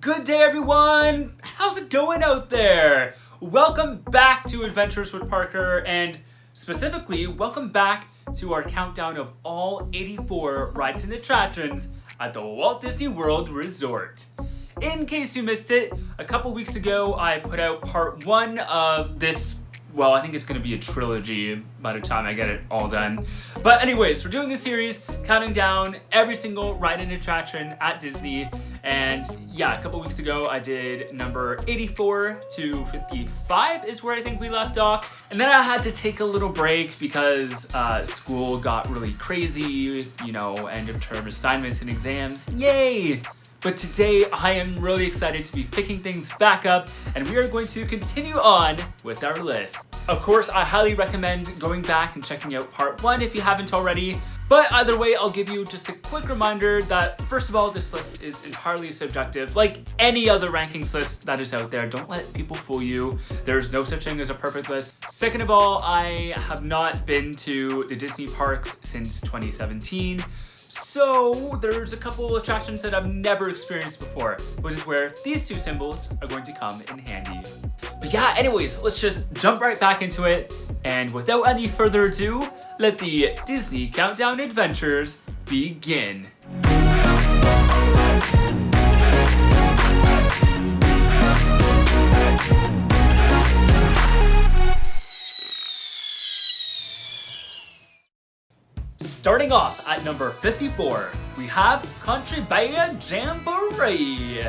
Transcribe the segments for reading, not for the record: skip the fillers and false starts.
Good day, everyone! How's it going out there? Welcome back to Adventures with Parker, and specifically, welcome back to our countdown of all 84 rides and attractions at the Walt Disney World Resort. In case you missed it, a couple weeks ago, I put out part 1 of this. Well, I think it's going to be a trilogy by the time I get it all done. But anyways, we're doing a series counting down every single ride and attraction at Disney. And yeah, a couple weeks ago, I did number 84 to 55 is where I think we left off. And then I had to take a little break because school got really crazy, you know, end of term assignments and exams. Yay! But today, I am really excited to be picking things back up, and we are going to continue on with our list. Of course, I highly recommend going back and checking out part 1 if you haven't already, but either way, I'll give you just a quick reminder that, first of all, this list is entirely subjective. Like any other rankings list that is out there, don't let people fool you. There's no such thing as a perfect list. Second of all, I have not been to the Disney parks since 2017. So there's a couple attractions that I've never experienced before, which is where these two symbols are going to come in handy. But yeah, anyways, let's just jump right back into it. And without any further ado, let the Disney Countdown Adventures begin. Starting off at number 54, we have Country Bay Jamboree.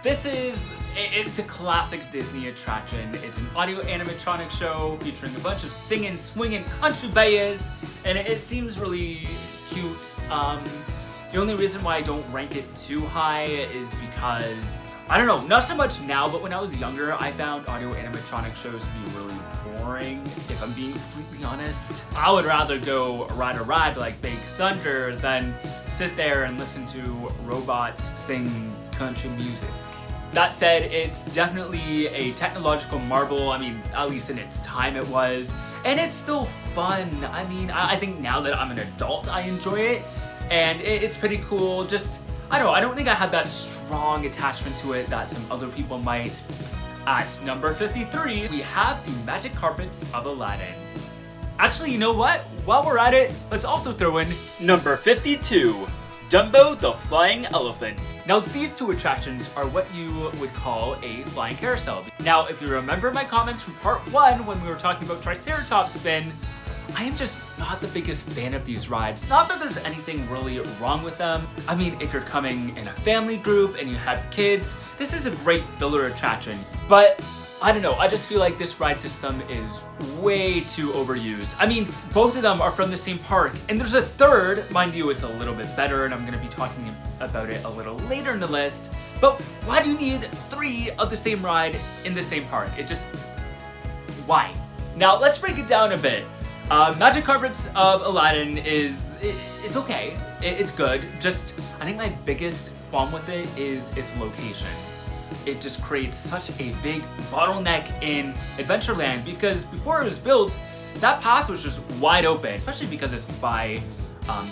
It's a classic Disney attraction. It's an audio animatronic show featuring a bunch of singing, swinging country bayas, and it seems really cute. The only reason why I don't rank it too high is because, I don't know, not so much now, but when I was younger, I found audio animatronic shows to be really boring, if I'm being completely honest. I would rather go ride a ride like Big Thunder than sit there and listen to robots sing country music. That said, it's definitely a technological marvel. I mean, at least in its time it was. And it's still fun. I mean, I think now that I'm an adult, I enjoy it. And it's pretty cool. Just, I don't know, I don't think I had that strong attachment to it that some other people might. At number 53, we have the Magic Carpets of Aladdin. Actually, you know what? While we're at it, let's also throw in number 52, Dumbo the Flying Elephant. Now, these two attractions are what you would call a flying carousel. Now, if you remember my comments from part 1 when we were talking about Triceratops Spin, I am just not the biggest fan of these rides. Not that there's anything really wrong with them. I mean, if you're coming in a family group and you have kids, this is a great filler attraction. But I don't know, I just feel like this ride system is way too overused. I mean, both of them are from the same park, and there's a third, mind you, it's a little bit better, and I'm gonna be talking about it a little later in the list. But why do you need 3 of the same ride in the same park? Why? Now, let's break it down a bit. Magic Carpets of Aladdin it's okay. It's good. Just, I think my biggest qualm with it is its location. It just creates such a big bottleneck in Adventureland because before it was built, that path was just wide open, especially because it's by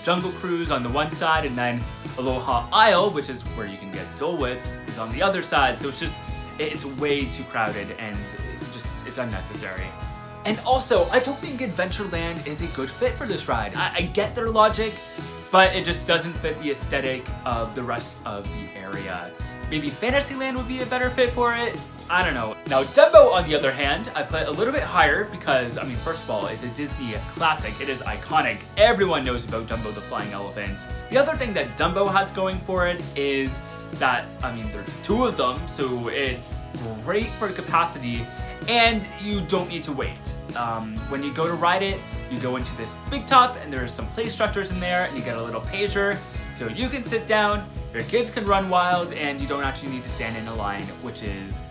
Jungle Cruise on the one side and then Aloha Isle, which is where you can get Dole Whips, is on the other side. So it's way too crowded and it's unnecessary. And also, I don't think Adventureland is a good fit for this ride. I get their logic, but it just doesn't fit the aesthetic of the rest of the area. Maybe Fantasyland would be a better fit for it. I don't know. Now, Dumbo, on the other hand, I put a little bit higher because, I mean, first of all, it's a Disney classic. It is iconic. Everyone knows about Dumbo the Flying Elephant. The other thing that Dumbo has going for it is that, I mean, there's 2 of them, so it's great for capacity, and you don't need to wait. When you go to ride it, you go into this big top, and there's some play structures in there, and you get a little pager, so you can sit down, your kids can run wild, and you don't actually need to stand in a line, which is...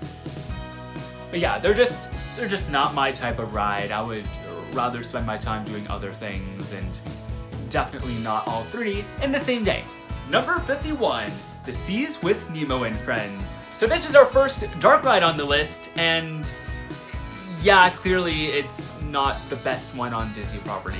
But yeah, they're just not my type of ride. I would rather spend my time doing other things, and definitely not all 3 in the same day. Number 51, The Seas with Nemo and Friends. So this is our first dark ride on the list, and yeah, clearly it's not the best one on Disney property.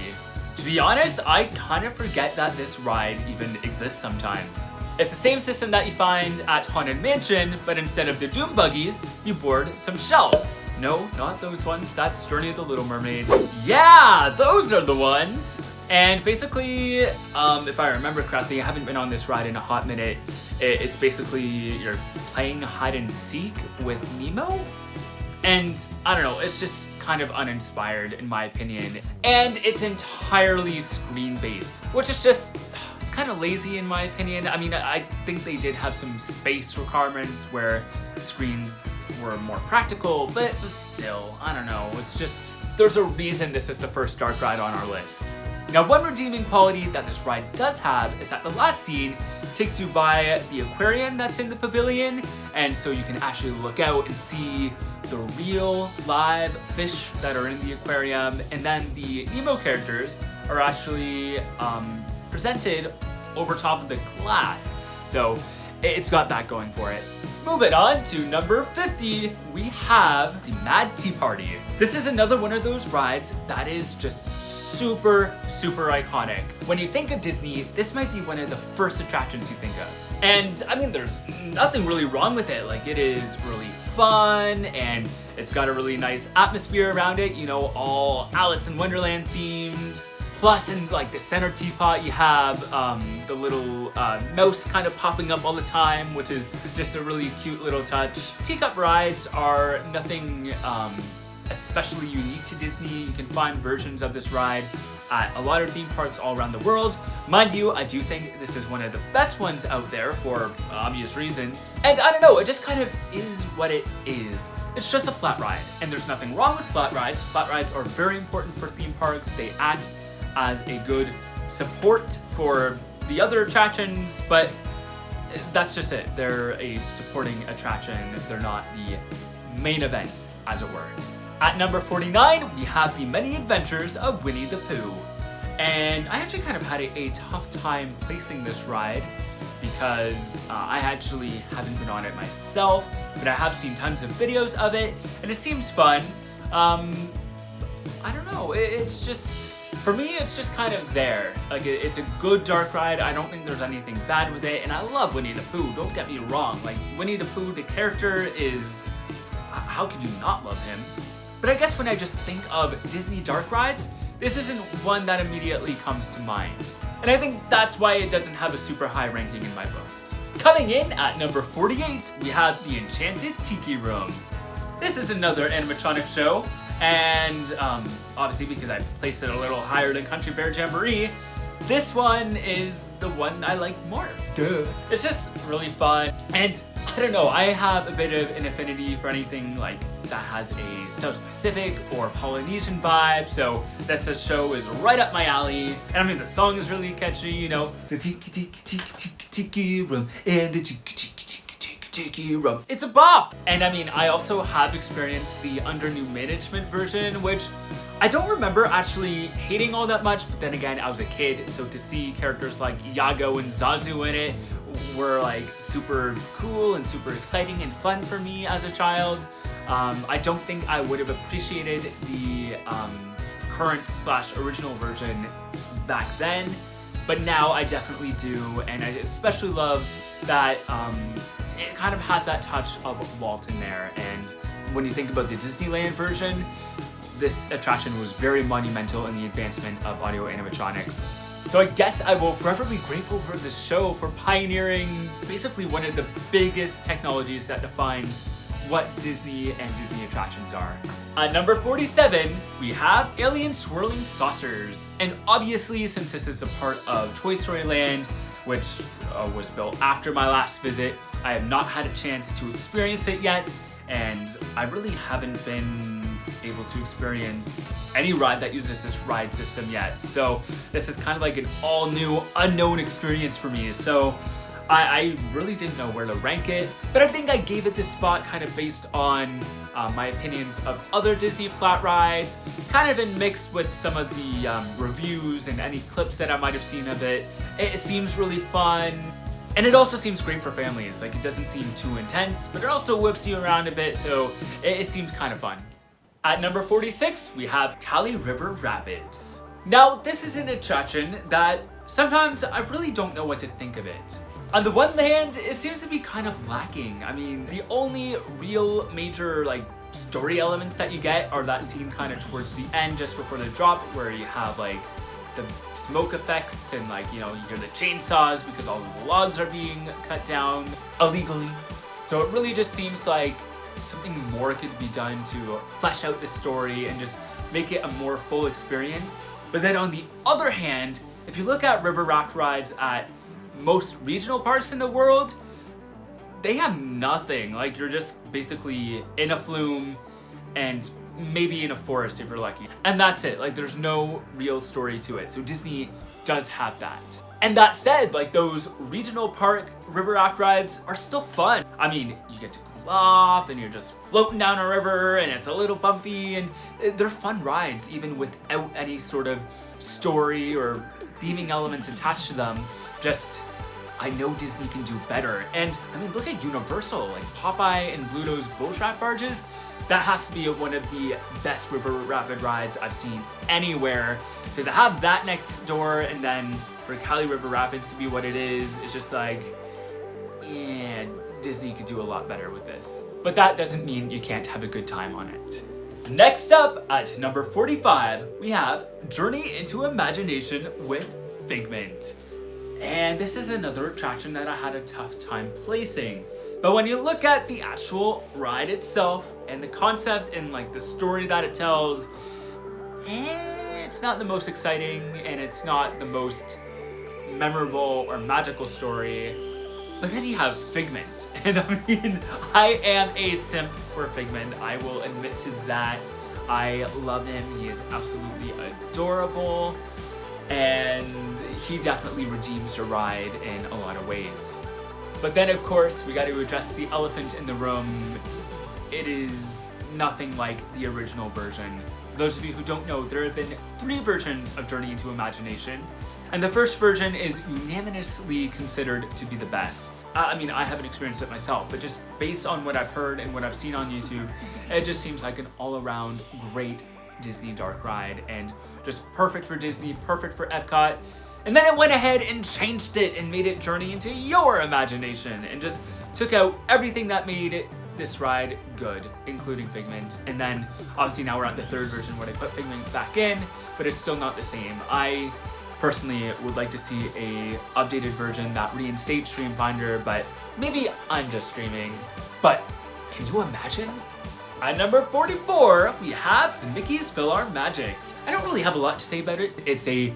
To be honest, I kind of forget that this ride even exists sometimes. It's the same system that you find at Haunted Mansion, but instead of the Doom buggies, you board some shells. No, not those ones. That's Journey of the Little Mermaid. Yeah, those are the ones. And basically, if I remember correctly, I haven't been on this ride in a hot minute. It's basically you're playing hide and seek with Nemo. And I don't know, it's just kind of uninspired in my opinion. And it's entirely screen-based, which is just, it's kind of lazy in my opinion. I mean, I think they did have some space requirements where screens were more practical, but still, I don't know. It's just, there's a reason this is the first dark ride on our list. Now, one redeeming quality that this ride does have is that the last scene takes you by the aquarium that's in the pavilion, and so you can actually look out and see the real live fish that are in the aquarium, and then the Nemo characters are actually presented over top of the glass. So it's got that going for it. Moving on to number 50, we have the Mad Tea Party. This is another one of those rides that is just super iconic. When you think of Disney, this might be one of the first attractions you think of. And I mean, there's nothing really wrong with it. Like, it is really fun and it's got a really nice atmosphere around it, you know, all Alice in Wonderland themed. Plus, in like the center teapot, you have the little mouse kind of popping up all the time, which is just a really cute little touch. Teacup rides are nothing especially unique to Disney. You can find versions of this ride at a lot of theme parks all around the world. Mind you, I do think this is one of the best ones out there for obvious reasons. And I don't know, it just kind of is what it is. It's just a flat ride, and there's nothing wrong with flat rides. Flat rides are very important for theme parks. They act as a good support for the other attractions, but that's just it. They're a supporting attraction. They're not the main event, as it were. At number 49, we have the Many Adventures of Winnie the Pooh. And I actually kind of had a tough time placing this ride because I actually haven't been on it myself, but I have seen tons of videos of it, and it seems fun. I don't know, it's just, for me, it's just kind of there. Like, it's a good dark ride. I don't think there's anything bad with it, and I love Winnie the Pooh, don't get me wrong. Like, Winnie the Pooh, the character is, how could you not love him? But I guess when I just think of Disney dark rides, this isn't one that immediately comes to mind. And I think that's why it doesn't have a super high ranking in my books. Coming in at number 48, we have the Enchanted Tiki Room. This is another animatronic show, and obviously because I placed it a little higher than Country Bear Jamboree, this one is the one I like more. Duh. It's just really fun, and I don't know, I have a bit of an affinity for anything like that has a South Pacific or Polynesian vibe, so this show is right up my alley. And I mean, the song is really catchy, you know, the tiki tiki tiki tiki tiki room and the tiki tiki tiki tiki tiki room. It's a bop! And I mean, I also have experienced the under new management version, which I don't remember actually hating all that much, but then again, I was a kid, so to see characters like Iago and Zazu in it were like super cool and super exciting and fun for me as a child. I don't think I would have appreciated the current / original version back then, but now I definitely do, and I especially love that it kind of has that touch of Walt in there. And when you think about the Disneyland version, this attraction was very monumental in the advancement of audio animatronics. So I guess I will forever be grateful for this show for pioneering basically one of the biggest technologies that defines what Disney and Disney attractions are. At number 47, we have Alien Swirling Saucers. And obviously, since this is a part of Toy Story Land, which was built after my last visit, I have not had a chance to experience it yet, and I really haven't been able to experience any ride that uses this ride system yet. So this is kind of like an all new, unknown experience for me. So I really didn't know where to rank it, but I think I gave it this spot kind of based on my opinions of other Disney flat rides, kind of in mix with some of the reviews and any clips that I might have seen of it. It seems really fun, and it also seems great for families. Like, it doesn't seem too intense, but it also whips you around a bit, so it seems kind of fun. At number 46, we have Kali River Rapids. Now, this is an attraction that sometimes I really don't know what to think of it. On the one hand, it seems to be kind of lacking. I mean, the only real major like story elements that you get are that scene kind of towards the end just before the drop where you have like the smoke effects and like, you know, you hear the chainsaws because all of the logs are being cut down illegally. So it really just seems like something more could be done to flesh out the story and just make it a more full experience. But then on the other hand, if you look at river raft rides at most regional parks in the world, they have nothing. Like, you're just basically in a flume and maybe in a forest if you're lucky. And that's it. Like, there's no real story to it. So Disney does have that. And that said, like, those regional park river raft rides are still fun. I mean, you get to cool off and you're just floating down a river and it's a little bumpy, and they're fun rides even without any sort of story or theming elements attached to them. Just, I know Disney can do better. And I mean, look at Universal, like Popeye and Bluto's Bull Trap barges. That has to be one of the best river rapid rides I've seen anywhere. So to have that next door and then for Cali River Rapids to be what it is, it's just like, yeah, Disney could do a lot better with this. But that doesn't mean you can't have a good time on it. Next up, at number 45, we have Journey into Imagination with Figment. And this is another attraction that I had a tough time placing. But when you look at the actual ride itself and the concept and like the story that it tells, it's not the most exciting and it's not the most memorable or magical story. But then you have Figment, and I mean, I am a simp for Figment. I will admit to that. I love him. He is absolutely adorable, and he definitely redeems the ride in a lot of ways. But then, of course, we got to address the elephant in the room. It is nothing like the original version. For those of you who don't know, there have been 3 versions of Journey into Imagination, and the first version is unanimously considered to be the best. I mean, I haven't experienced it myself, but just based on what I've heard and what I've seen on YouTube, it just seems like an all-around great Disney dark ride and just perfect for Disney, perfect for Epcot. And then it went ahead and changed it and made it Journey into your imagination and just took out everything that made this ride good, including Figment. And then obviously now we're at the 3rd version where they put Figment back in, but it's still not the same. I personally would like to see a updated version that reinstates Stream Finder, but maybe I'm just streaming. But can you imagine? At number 44, we have Mickey's PhilharMagic. I don't really have a lot to say about it. It's a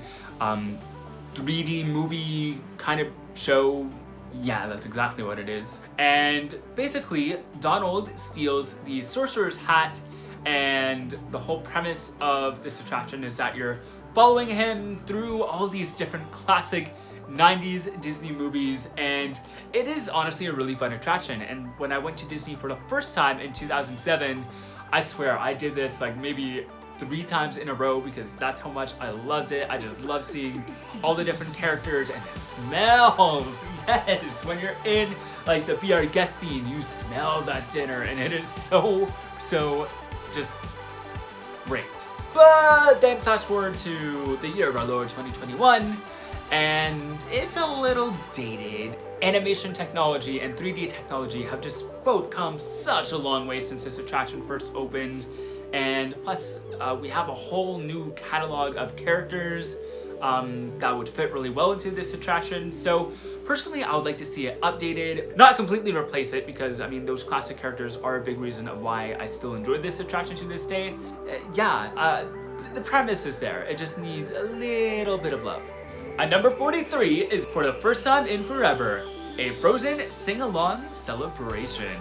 3D movie kind of show. Yeah, that's exactly what it is. And basically, Donald steals the sorcerer's hat, and the whole premise of this attraction is that you're following him through all these different classic 90s Disney movies, and it is honestly a really fun attraction. And when I went to Disney for the first time in 2007, I swear I did this like maybe 3 times in a row because that's how much I loved it. I just love seeing all the different characters and the smells. Yes, when you're in like the Be Our Guest scene, you smell that dinner and it is so just great. But then fast forward to the year of our Lord 2021, and it's a little dated. Animation technology and 3D technology have just both come such a long way since this attraction first opened. And plus, we have a whole new catalog of characters that would fit really well into this attraction. So personally, I would like to see it updated, not completely replace it, because I mean, those classic characters are a big reason of why I still enjoy this attraction to this day. The premise is there. It just needs a little bit of love. At number 43 is, for the first time in forever, a Frozen sing-along celebration.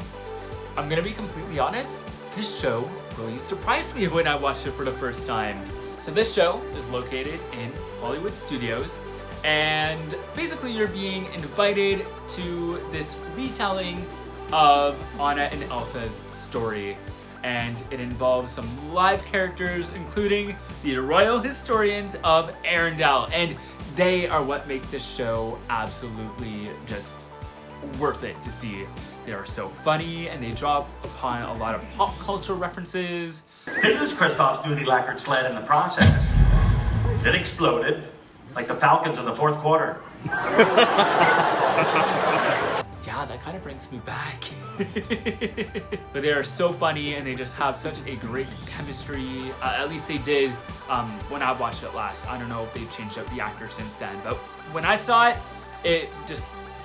I'm gonna be completely honest, this show really surprised me when I watched it for the first time. So this show is located in Hollywood Studios, and basically you're being invited to this retelling of Anna and Elsa's story. And it involves some live characters, including the Royal Historians of Arendelle. And they are what make this show absolutely just worth it to see. They are so funny, and they draw upon a lot of pop culture references. They used Kristoff's newly lacquered sled in the process. It exploded, like the Falcons of the 4th quarter. Yeah, that kind of brings me back. But they are so funny and they just have such a great chemistry. At least they did when I watched it last. I don't know if they've changed up the actor since then, but when I saw it,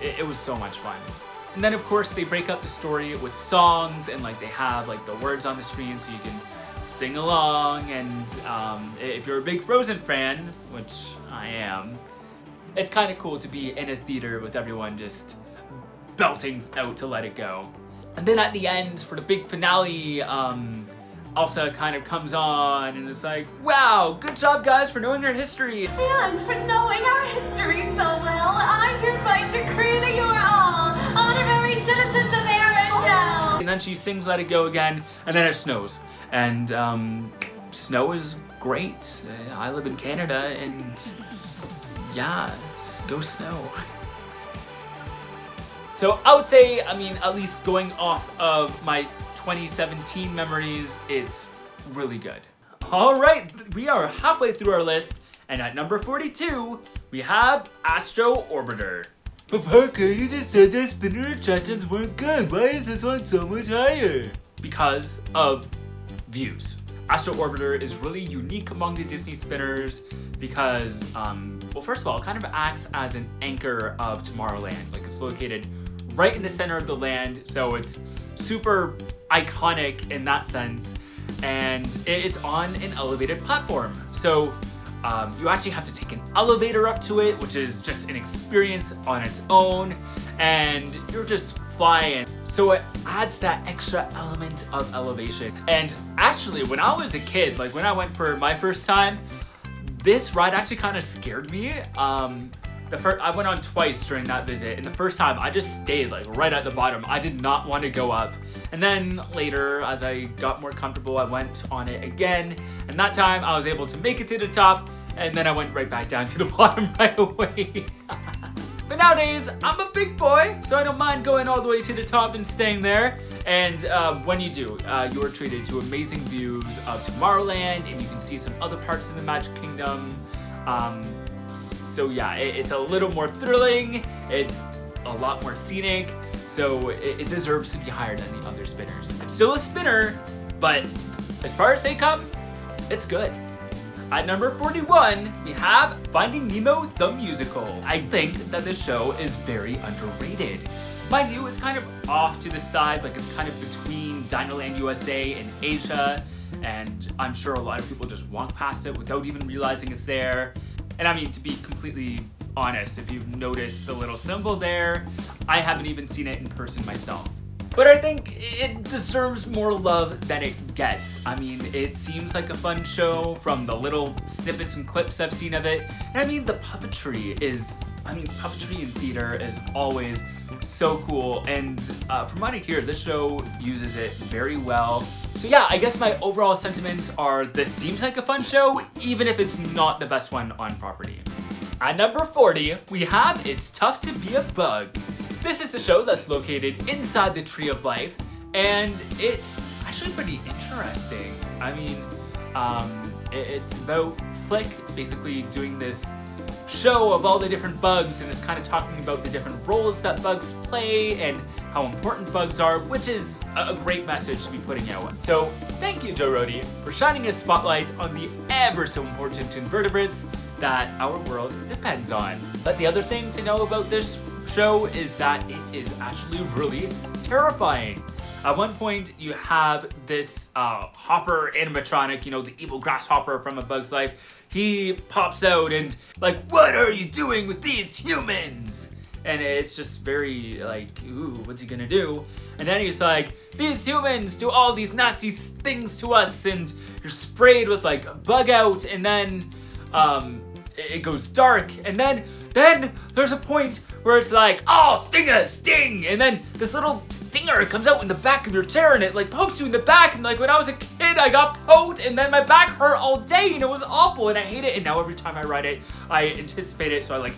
it was so much fun. And then of course they break up the story with songs and like they have like the words on the screen so you can sing along. And if you're a big Frozen fan, which I am, it's kind of cool to be in a theater with everyone just belting out to Let It Go. And then at the end, for the big finale, Elsa kind of comes on and it's like, wow, good job guys for knowing your history. And for knowing our history so well, I hereby decree that you are all honorary citizens of Arendelle. And then she sings Let It Go again, and then it snows. And snow is great. I live in Canada, and yeah, go snow. So I would say, I mean, at least going off of my 2017 memories, it's really good. All right, we are halfway through our list, and at number 42, we have Astro Orbiter. But Parker, you just said that spinner attractions weren't good. Why is this one so much higher? Because of views. Astro Orbiter is really unique among the Disney spinners because, well, first of all, it kind of acts as an anchor of Tomorrowland. Like, it's located right in the center of the land, so it's super iconic in that sense, and it's on an elevated platform. So you actually have to take an elevator up to it, which is just an experience on its own, and you're just flying. So it adds that extra element of elevation. And actually, when I was a kid, like when I went for my first time, this ride actually kind of scared me. I went on twice during that visit, and the first time I just stayed like right at the bottom. I did not want to go up. And then later, as I got more comfortable, I went on it again, and that time I was able to make it to the top, and then I went right back down to the bottom right away. But nowadays, I'm a big boy, so I don't mind going all the way to the top and staying there. And when you do, you are treated to amazing views of Tomorrowland, and you can see some other parts of the Magic Kingdom. So yeah, it's a little more thrilling, it's a lot more scenic, so it deserves to be higher than the other spinners. It's still a spinner, but as far as they come, it's good. At number 41, we have Finding Nemo the Musical. I think that this show is very underrated. Mind you, it's kind of off to the side, like it's kind of between Dinoland USA and Asia, and I'm sure a lot of people just walk past it without even realizing it's there. And I mean, to be completely honest, if you've noticed the little symbol there, I haven't even seen it in person myself. But I think it deserves more love than it gets. I mean, it seems like a fun show from the little snippets and clips I've seen of it. And I mean, the puppetry in theater is always so cool. And from what I hear, this show uses it very well. So yeah, I guess my overall sentiments are this seems like a fun show, even if it's not the best one on property. At number 40, we have It's Tough to Be a Bug. This is the show that's located inside the Tree of Life, and it's actually pretty interesting. I mean, it's about Flick basically doing this show of all the different bugs, and it's kind of talking about the different roles that bugs play and how important bugs are, which is a great message to be putting out. So thank you, Joe Rohde, for shining a spotlight on the ever so important invertebrates that our world depends on. But the other thing to know about this show is that it is actually really terrifying. At one point, you have this hopper animatronic, you know, the evil grasshopper from A Bug's Life. He pops out and like, what are you doing with these humans? And it's just very like, ooh, what's he gonna do? And then he's like, these humans do all these nasty things to us, and you're sprayed with like bug out, and then it goes dark, and then there's a point where it's like, oh, sting, and then this little stinger comes out in the back of your chair, and it like pokes you in the back, and like when I was a kid, I got poked, and then my back hurt all day, and it was awful, and I hate it, and now every time I ride it, I anticipate it, so I like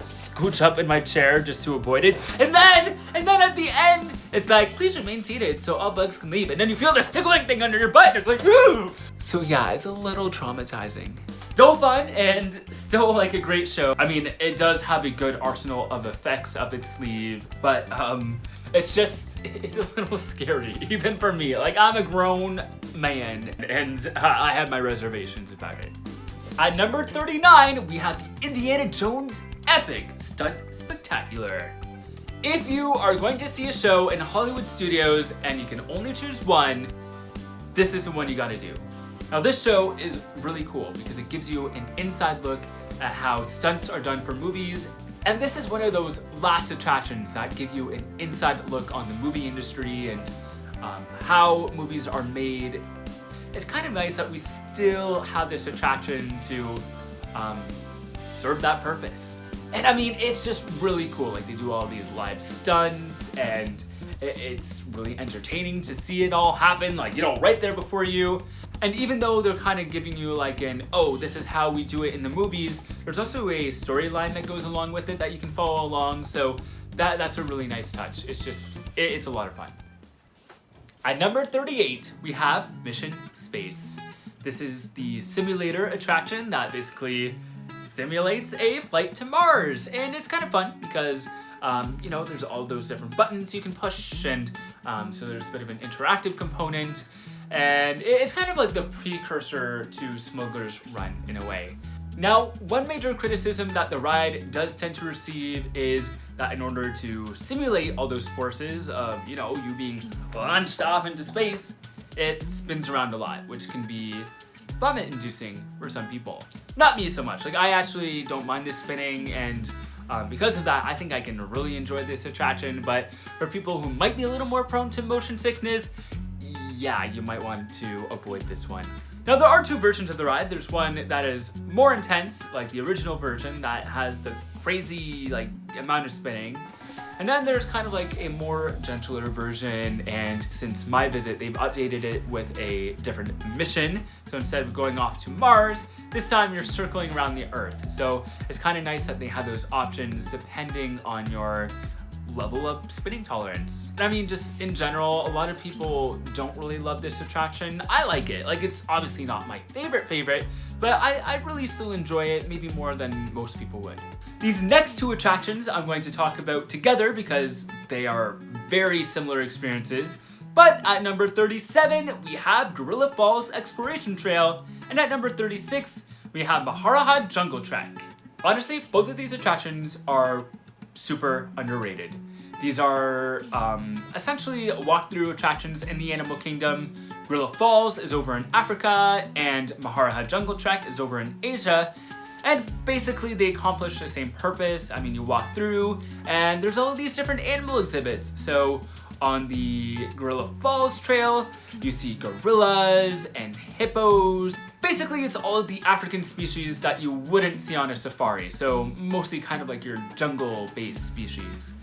scooch up in my chair just to avoid it, and then at the end, it's like, please remain seated so all bugs can leave, and then you feel this tickling thing under your butt, and it's like, ooh! So yeah, it's a little traumatizing. It's Still fun and still like a great show. I mean, it does have a good arsenal of effects up its sleeve, but it's a little scary, even for me. Like, I'm a grown man and I have my reservations about it. At number 39, we have the Indiana Jones Epic Stunt Spectacular. If you are going to see a show in Hollywood studios and you can only choose one, this is the one you gotta do. Now this show is really cool because it gives you an inside look at how stunts are done for movies. And this is one of those last attractions that give you an inside look on the movie industry and how movies are made. It's kind of nice that we still have this attraction to serve that purpose. And I mean, it's just really cool. Like, they do all these live stunts and it's really entertaining to see it all happen, like, you know, right there before you. And even though they're kind of giving you like oh, this is how we do it in the movies, there's also a storyline that goes along with it that you can follow along. So that's a really nice touch. It's just, it's a lot of fun. At number 38, we have Mission Space. This is the simulator attraction that basically simulates a flight to Mars. And it's kind of fun because you know, there's all those different buttons you can push, and so there's a bit of an interactive component, and it's kind of like the precursor to Smuggler's Run in a way. Now, one major criticism that the ride does tend to receive is that in order to simulate all those forces of, you know, you being launched off into space, it spins around a lot, which can be vomit-inducing for some people. Not me so much. Like, I actually don't mind this spinning, and because of that, I think I can really enjoy this attraction. But for people who might be a little more prone to motion sickness, yeah, you might want to avoid this one. Now, there are two versions of the ride. There's one that is more intense, like the original version that has the crazy like amount of spinning. And then there's kind of like a more gentler version, and since my visit, they've updated it with a different mission. So instead of going off to Mars, this time you're circling around the Earth. So it's kind of nice that they have those options depending on your level of spinning tolerance. And I mean, just in general, a lot of people don't really love this attraction. I like it. Like, it's obviously not my favorite, but I really still enjoy it, maybe more than most people would. These next two attractions I'm going to talk about together because they are very similar experiences. But at number 37, we have Gorilla Falls Exploration Trail, and at number 36, we have Maharaja Jungle Trek. Honestly, both of these attractions are super underrated. These are essentially walkthrough attractions in the animal kingdom. Gorilla Falls is over in Africa, and Maharaja Jungle Trek is over in Asia. And basically they accomplish the same purpose. I mean, you walk through and there's all of these different animal exhibits. So on the Gorilla Falls Trail, you see gorillas and hippos. Basically, it's all of the African species that you wouldn't see on a safari. So mostly kind of like your jungle-based species.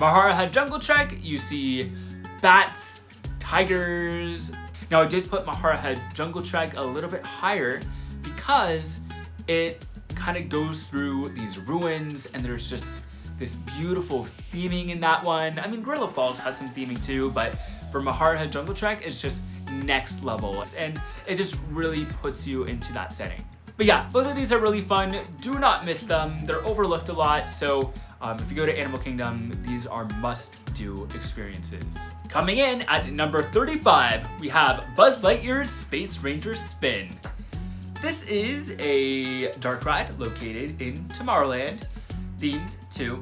Maharaja Jungle Trek, you see bats, tigers. Now, I did put Maharaja Jungle Trek a little bit higher because it kind of goes through these ruins, and there's just this beautiful theming in that one. I mean, Gorilla Falls has some theming too, but for Maharaja Jungle Trek, it's just next level, and it just really puts you into that setting. But yeah, both of these are really fun. Do not miss them. They're overlooked a lot, so if you go to Animal Kingdom, these are must-do experiences. Coming in at number 35, we have Buzz Lightyear's Space Ranger Spin. This is a dark ride located in Tomorrowland, themed to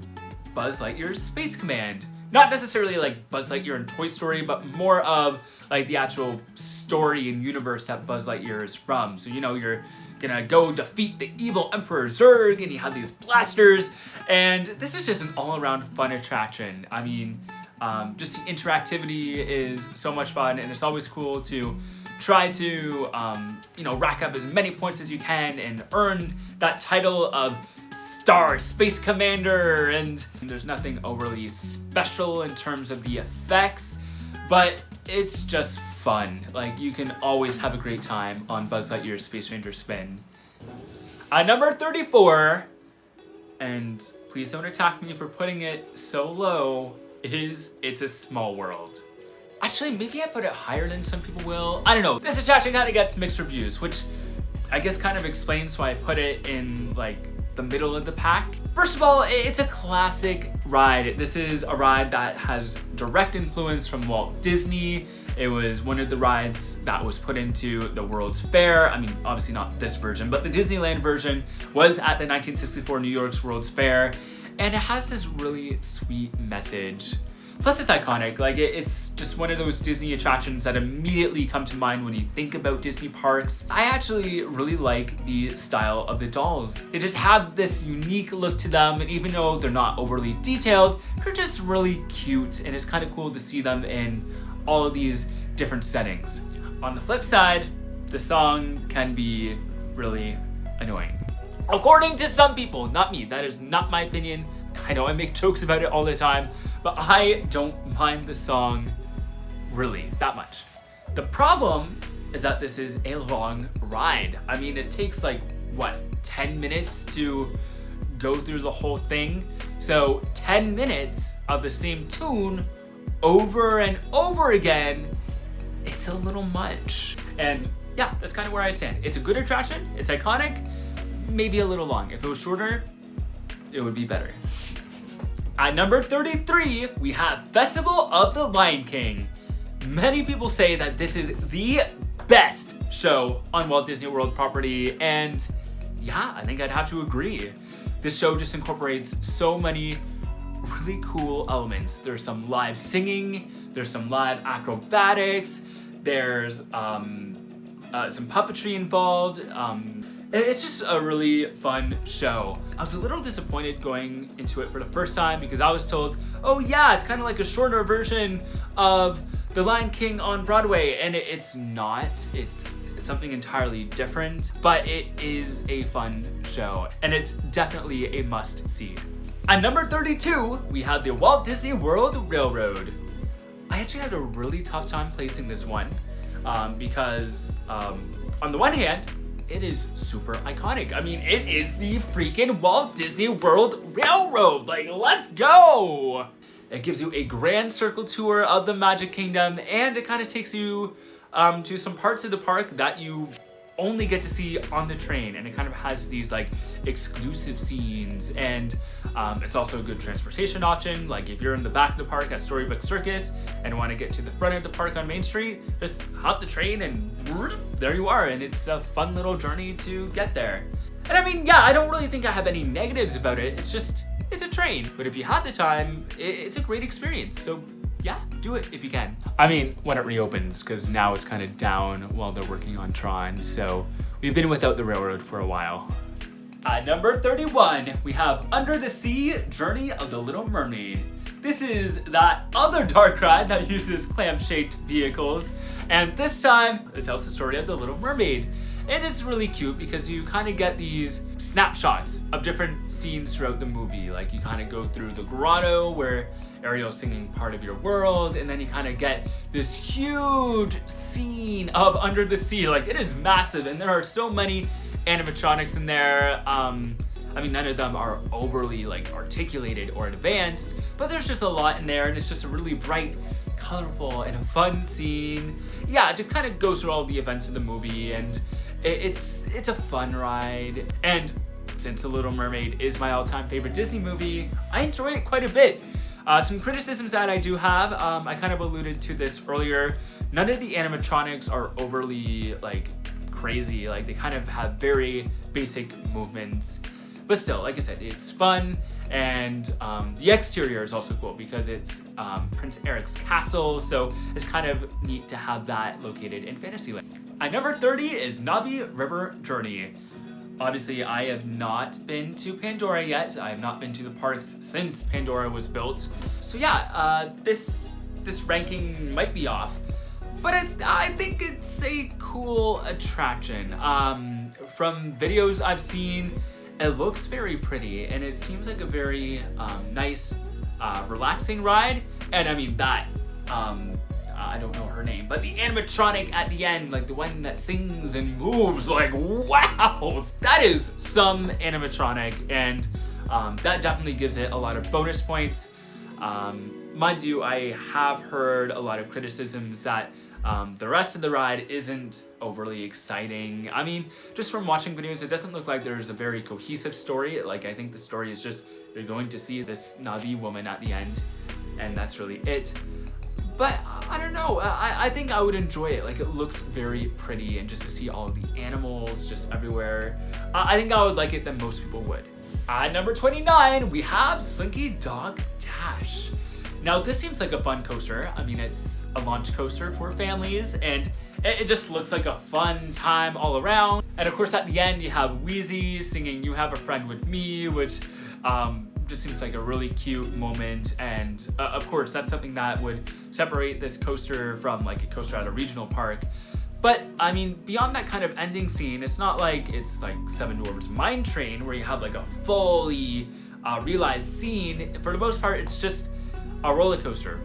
Buzz Lightyear's Space Command. Not necessarily like Buzz Lightyear and Toy Story, but more of like the actual story and universe that Buzz Lightyear is from. So, you know, you're gonna go defeat the evil Emperor Zurg, and you have these blasters, and this is just an all-around fun attraction. I mean, just the interactivity is so much fun, and it's always cool to try to, you know, rack up as many points as you can and earn that title of Star Space Commander. And there's nothing overly special in terms of the effects, but it's just fun. Like, you can always have a great time on Buzz Lightyear's Space Ranger Spin. At number 34, and please don't attack me for putting it so low, is It's a Small World. Actually, maybe I put it higher than some people will. I don't know. This attraction kind of gets mixed reviews, which I guess kind of explains why I put it in like the middle of the pack. First of all, it's a classic ride. This is a ride that has direct influence from Walt Disney. It was one of the rides that was put into the World's Fair. I mean, obviously not this version, but the Disneyland version was at the 1964 New York's World's Fair. And it has this really sweet message. Plus it's iconic, like it's just one of those Disney attractions that immediately come to mind when you think about Disney parks. I actually really like the style of the dolls. They just have this unique look to them, and even though they're not overly detailed, they're just really cute, and it's kind of cool to see them in all of these different settings. On the flip side, the song can be really annoying. According to some people, not me, that is not my opinion. I know I make jokes about it all the time, but I don't mind the song really that much. The problem is that this is a long ride. I mean, it takes like, what, 10 minutes to go through the whole thing? So 10 minutes of the same tune over and over again, it's a little much. And yeah, that's kind of where I stand. It's a good attraction, it's iconic, maybe a little long. If it was shorter, it would be better. At number 33, we have Festival of the Lion King. Many people say that this is the best show on Walt Disney World property, and yeah, I think I'd have to agree. This show just incorporates so many really cool elements. There's some live singing, there's some live acrobatics, there's some puppetry involved. It's just a really fun show. I was a little disappointed going into it for the first time because I was told, oh yeah, it's kind of like a shorter version of The Lion King on Broadway, and it's not. It's something entirely different, but it is a fun show, and it's definitely a must-see. At number 32, we have the Walt Disney World Railroad. I actually had a really tough time placing this one because on the one hand, it is super iconic. I mean, it is the freaking Walt Disney World Railroad. Like, let's go! It gives you a grand circle tour of the Magic Kingdom, and it kind of takes you to some parts of the park that you only get to see on the train, and it kind of has these like exclusive scenes, and it's also a good transportation option. Like if you're in the back of the park at Storybook Circus and want to get to the front of the park on Main Street, just hop the train and there you are, and it's a fun little journey to get there. And I mean, yeah, I don't really think I have any negatives about it. It's a train, but if you have the time, it's a great experience. So yeah, do it if you can. I mean, when it reopens, because now it's kind of down while they're working on Tron, so we've been without the railroad for a while. At number 31, we have Under the Sea, Journey of the Little Mermaid. This is that other dark ride that uses clam-shaped vehicles, and this time it tells the story of the Little Mermaid. And it's really cute because you kind of get these snapshots of different scenes throughout the movie. Like you kind of go through the grotto where Ariel's singing Part of Your World, and then you kind of get this huge scene of Under the Sea. Like it is massive, and there are so many animatronics in there. I mean, none of them are overly like articulated or advanced, but there's just a lot in there, and it's just a really bright, colorful, and a fun scene. Yeah, to kind of go through all the events of the movie, and it's a fun ride. And since The Little Mermaid is my all-time favorite Disney movie, I enjoy it quite a bit. Some criticisms that I do have, I kind of alluded to this earlier. None of the animatronics are overly like crazy. Like they kind of have very basic movements. But still, like I said, it's fun, and the exterior is also cool because it's Prince Eric's castle, so it's kind of neat to have that located in Fantasyland. At number 30 is Navi River Journey. Obviously, I have not been to Pandora yet. I have not been to the parks since Pandora was built. So yeah, this ranking might be off, but I think it's a cool attraction. From videos I've seen, it looks very pretty, and it seems like a very nice, relaxing ride. And I mean that, I don't know her name, but the animatronic at the end, like the one that sings and moves, like wow, that is some animatronic, and that definitely gives it a lot of bonus points. mind you, I have heard a lot of criticisms that the rest of the ride isn't overly exciting. I mean, just from watching videos, it doesn't look like there's a very cohesive story. Like, I think the story is just you're going to see this Navi woman at the end, and that's really it. But I don't know, I think I would enjoy it. Like, it looks very pretty, and just to see all of the animals just everywhere, I think I would like it than most people would. At number 29, we have Slinky Dog Dash. Now, this seems like a fun coaster. I mean, it's a launch coaster for families, and it just looks like a fun time all around. And of course, at the end, you have Wheezy singing "You Have a Friend with Me," which just seems like a really cute moment. And of course, that's something that would separate this coaster from like a coaster at a regional park. But I mean, beyond that kind of ending scene, it's not like it's like Seven Dwarfs Mine Train where you have like a fully realized scene. For the most part, it's just a roller coaster.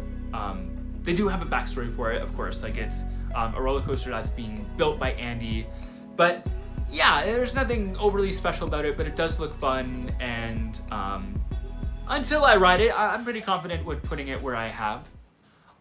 They do have a backstory for it, of course. Like, it's a roller coaster that's being built by Andy. But yeah, there's nothing overly special about it, but it does look fun. And until I ride it, I'm pretty confident with putting it where I have.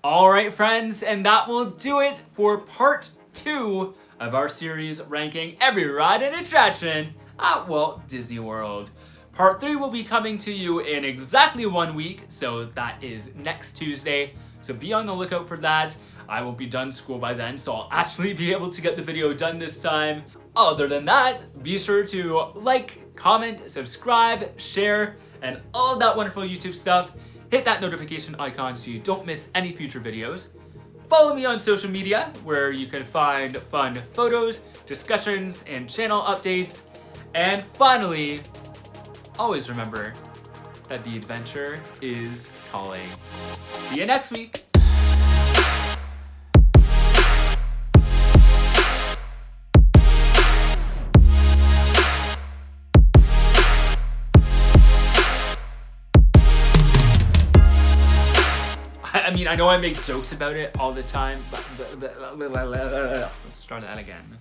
All right, friends, and that will do it for part 2 of our series ranking every ride and attraction at Walt Disney World. Part 3 will be coming to you in exactly 1 week, so that is next Tuesday. So be on the lookout for that. I will be done school by then, so I'll actually be able to get the video done this time. Other than that, be sure to like, comment, subscribe, share, and all that wonderful YouTube stuff. Hit that notification icon so you don't miss any future videos. Follow me on social media, where you can find fun photos, discussions, and channel updates. And finally, always remember that the adventure is calling. See you next week. I mean, I know I make jokes about it all the time, but let's start that again.